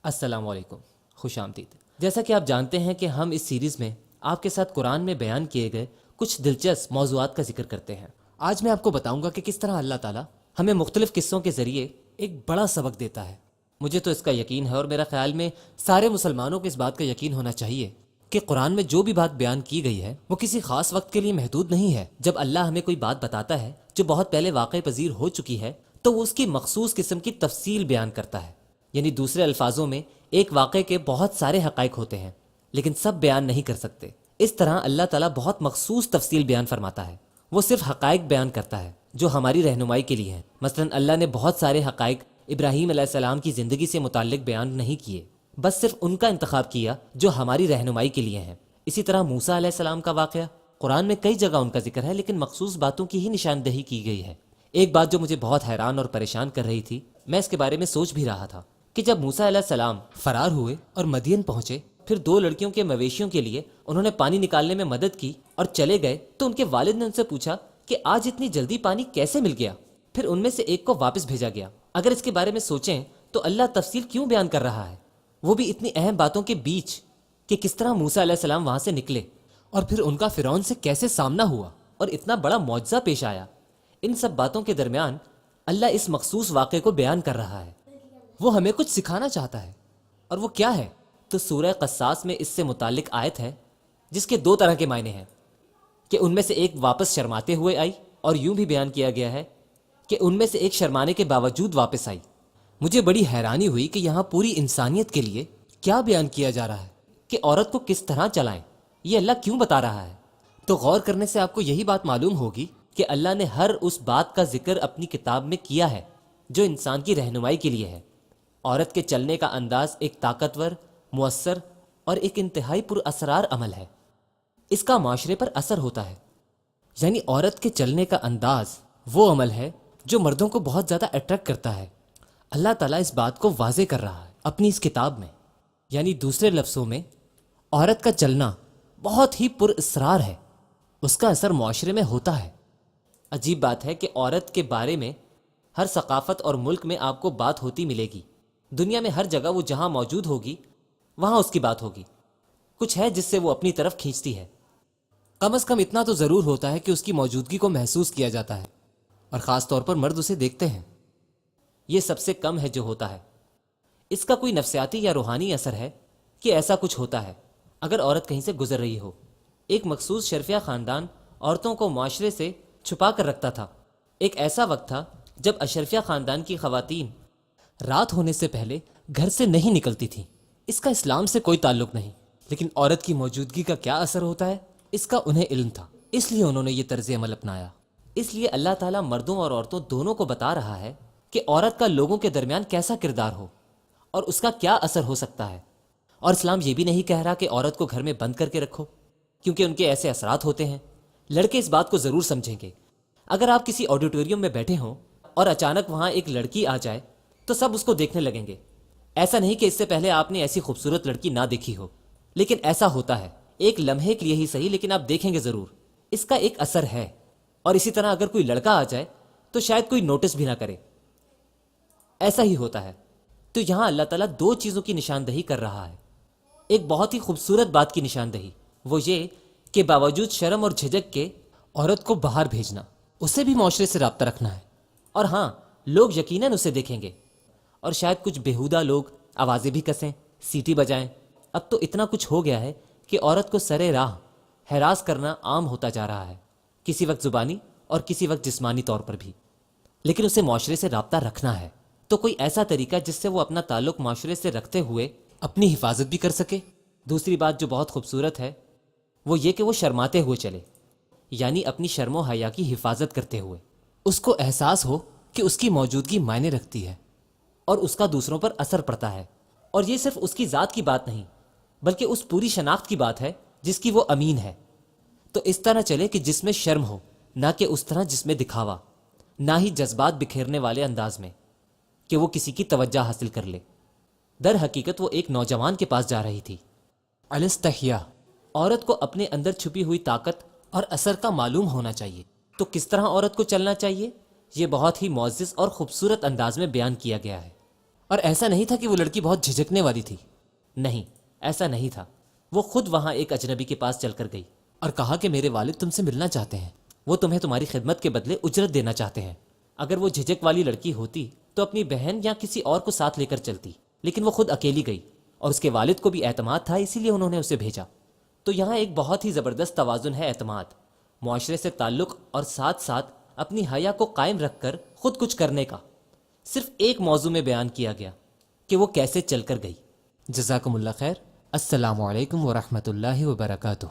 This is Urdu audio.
السلام علیکم، خوش آمدید۔ جیسا کہ آپ جانتے ہیں کہ ہم اس سیریز میں آپ کے ساتھ قرآن میں بیان کیے گئے کچھ دلچسپ موضوعات کا ذکر کرتے ہیں۔ آج میں آپ کو بتاؤں گا کہ کس طرح اللہ تعالیٰ ہمیں مختلف قصوں کے ذریعے ایک بڑا سبق دیتا ہے۔ مجھے تو اس کا یقین ہے، اور میرا خیال میں سارے مسلمانوں کو اس بات کا یقین ہونا چاہیے کہ قرآن میں جو بھی بات بیان کی گئی ہے وہ کسی خاص وقت کے لیے محدود نہیں ہے۔ جب اللہ ہمیں کوئی بات بتاتا ہے جو بہت پہلے واقع پذیر ہو چکی ہے تو وہ اس کی مخصوص قسم کی تفصیل بیان کرتا ہے، یعنی دوسرے الفاظوں میں ایک واقعے کے بہت سارے حقائق ہوتے ہیں لیکن سب بیان نہیں کر سکتے۔ اس طرح اللہ تعالیٰ بہت مخصوص تفصیل بیان فرماتا ہے، وہ صرف حقائق بیان کرتا ہے جو ہماری رہنمائی کے لیے ہیں۔ مثلا اللہ نے بہت سارے حقائق ابراہیم علیہ السلام کی زندگی سے متعلق بیان نہیں کیے، بس صرف ان کا انتخاب کیا جو ہماری رہنمائی کے لیے ہیں۔ اسی طرح موسیٰ علیہ السلام کا واقعہ قرآن میں کئی جگہ ان کا ذکر ہے لیکن مخصوص باتوں کی ہی نشاندہی کی گئی ہے۔ ایک بات جو مجھے بہت حیران اور پریشان کر رہی تھی، میں اس کے بارے میں سوچ بھی رہا تھا کہ جب موسیٰ علیہ السلام فرار ہوئے اور مدین پہنچے، پھر دو لڑکیوں کے مویشیوں کے لیے انہوں نے پانی نکالنے میں مدد کی اور چلے گئے، تو ان کے والد نے ان سے پوچھا کہ آج اتنی جلدی پانی کیسے مل گیا؟ پھر ان میں سے ایک کو واپس بھیجا گیا۔ اگر اس کے بارے میں سوچیں تو اللہ تفصیل کیوں بیان کر رہا ہے، وہ بھی اتنی اہم باتوں کے بیچ، کہ کس طرح موسیٰ علیہ السلام وہاں سے نکلے اور پھر ان کا فرعون سے کیسے سامنا ہوا اور اتنا بڑا معجزہ پیش آیا۔ ان سب باتوں کے درمیان اللہ اس مخصوص واقعے کو بیان کر رہا ہے، وہ ہمیں کچھ سکھانا چاہتا ہے۔ اور وہ کیا ہے؟ تو سورہ قصاص میں اس سے متعلق آیت ہے جس کے دو طرح کے معنی ہیں، کہ ان میں سے ایک واپس شرماتے ہوئے آئی، اور یوں بھی بیان کیا گیا ہے کہ ان میں سے ایک شرمانے کے باوجود واپس آئی۔ مجھے بڑی حیرانی ہوئی کہ یہاں پوری انسانیت کے لیے کیا بیان کیا جا رہا ہے کہ عورت کو کس طرح چلائیں، یہ اللہ کیوں بتا رہا ہے؟ تو غور کرنے سے آپ کو یہی بات معلوم ہوگی کہ اللہ نے ہر اس بات کا ذکر اپنی کتاب میں کیا ہے جو انسان کی رہنمائی کے لیے ہے۔ عورت کے چلنے کا انداز ایک طاقتور، مؤثر اور ایک انتہائی پر اسرار عمل ہے۔ اس کا معاشرے پر اثر ہوتا ہے، یعنی عورت کے چلنے کا انداز وہ عمل ہے جو مردوں کو بہت زیادہ اٹریکٹ کرتا ہے۔ اللہ تعالیٰ اس بات کو واضح کر رہا ہے اپنی اس کتاب میں، یعنی دوسرے لفظوں میں عورت کا چلنا بہت ہی پر اسرار ہے، اس کا اثر معاشرے میں ہوتا ہے۔ عجیب بات ہے کہ عورت کے بارے میں ہر ثقافت اور ملک میں آپ کو بات ہوتی ملے گی، دنیا میں ہر جگہ وہ جہاں موجود ہوگی وہاں اس کی بات ہوگی، کچھ ہے جس سے وہ اپنی طرف کھینچتی ہے۔ کم از کم اتنا تو ضرور ہوتا ہے کہ اس کی موجودگی کو محسوس کیا جاتا ہے، اور خاص طور پر مرد اسے دیکھتے ہیں۔ یہ سب سے کم ہے جو ہوتا ہے۔ اس کا کوئی نفسیاتی یا روحانی اثر ہے کہ ایسا کچھ ہوتا ہے اگر عورت کہیں سے گزر رہی ہو۔ ایک مخصوص شرفیہ خاندان عورتوں کو معاشرے سے چھپا کر رکھتا تھا۔ ایک ایسا وقت تھا جب اشرفیہ خاندان کی خواتین رات ہونے سے پہلے گھر سے نہیں نکلتی تھیں۔ اس کا اسلام سے کوئی تعلق نہیں، لیکن عورت کی موجودگی کا کیا اثر ہوتا ہے اس کا انہیں علم تھا، اس لیے انہوں نے یہ طرز عمل اپنایا۔ اس لیے اللہ تعالیٰ مردوں اور عورتوں دونوں کو بتا رہا ہے کہ عورت کا لوگوں کے درمیان کیسا کردار ہو اور اس کا کیا اثر ہو سکتا ہے۔ اور اسلام یہ بھی نہیں کہہ رہا کہ عورت کو گھر میں بند کر کے رکھو، کیونکہ ان کے ایسے اثرات ہوتے ہیں۔ لڑکے اس بات کو ضرور سمجھیں گے۔ اگر آپ کسی آڈیٹوریم میں بیٹھے ہوں اور اچانک وہاں ایک لڑکی آ جائے تو سب اس کو دیکھنے لگیں گے۔ ایسا نہیں کہ اس سے پہلے آپ نے ایسی خوبصورت لڑکی نہ دیکھی ہو، لیکن ایسا ہوتا ہے، ایک لمحے کے لیے ہی صحیح، لیکن آپ دیکھیں گے ضرور، اس کا ایک اثر ہے۔ اور اسی طرح اگر کوئی لڑکا آ جائے تو شاید کوئی نوٹس بھی نہ کرے، ایسا ہی ہوتا ہے۔ تو یہاں اللہ تعالیٰ دو چیزوں کی نشاندہی کر رہا ہے۔ ایک بہت ہی خوبصورت بات کی نشاندہی، وہ یہ کہ باوجود شرم اور جھجک کے عورت کو باہر بھیجنا، اسے بھی معاشرے سے رابطہ رکھنا ہے۔ اور ہاں، لوگ یقیناً اسے دیکھیں گے، اور شاید کچھ بےہودہ لوگ آوازیں بھی کسیں، سیٹی بجائیں۔ اب تو اتنا کچھ ہو گیا ہے کہ عورت کو سرے راہ ہراس کرنا عام ہوتا جا رہا ہے، کسی وقت زبانی اور کسی وقت جسمانی طور پر بھی۔ لیکن اسے معاشرے سے رابطہ رکھنا ہے، تو کوئی ایسا طریقہ جس سے وہ اپنا تعلق معاشرے سے رکھتے ہوئے اپنی حفاظت بھی کر سکے۔ دوسری بات جو بہت خوبصورت ہے وہ یہ کہ وہ شرماتے ہوئے چلے، یعنی اپنی شرم و حیا کی حفاظت کرتے ہوئے۔ اس کو احساس ہو کہ اس کی موجودگی معنی رکھتی ہے اور اس کا دوسروں پر اثر پڑتا ہے۔ اور یہ صرف اس کی ذات کی بات نہیں، بلکہ اس پوری شناخت کی بات ہے جس کی وہ امین ہے۔ تو اس طرح چلے کہ جس میں شرم ہو، نہ کہ اس طرح جس میں دکھاوا، نہ ہی جذبات بکھیرنے والے انداز میں کہ وہ کسی کی توجہ حاصل کر لے۔ در حقیقت وہ ایک نوجوان کے پاس جا رہی تھی۔ الاستحیا، عورت کو اپنے اندر چھپی ہوئی طاقت اور اثر کا معلوم ہونا چاہیے۔ تو کس طرح عورت کو چلنا چاہیے، یہ بہت ہی معزز اور خوبصورت انداز میں بیان کیا گیا ہے۔ اور ایسا نہیں تھا کہ وہ لڑکی بہت جھجکنے والی تھی، نہیں ایسا نہیں تھا، وہ خود وہاں ایک اجنبی کے پاس چل کر گئی اور کہا کہ میرے والد تم سے ملنا چاہتے ہیں، وہ تمہیں تمہاری خدمت کے بدلے اجرت دینا چاہتے ہیں۔ اگر وہ جھجک والی لڑکی ہوتی تو اپنی بہن یا کسی اور کو ساتھ لے کر چلتی، لیکن وہ خود اکیلی گئی اور اس کے والد کو بھی اعتماد تھا، اسی لیے انہوں نے اسے بھیجا۔ تو یہاں ایک بہت ہی زبردست توازن ہے اعتماد، معاشرے سے تعلق اور ساتھ ساتھ اپنی حیا کو قائم رکھ کر خود کچھ کرنے کا۔ صرف ایک موضوع میں بیان کیا گیا کہ وہ کیسے چل کر گئی۔ جزاکم اللہ خیر۔ السلام علیکم ورحمۃ اللہ وبرکاتہ۔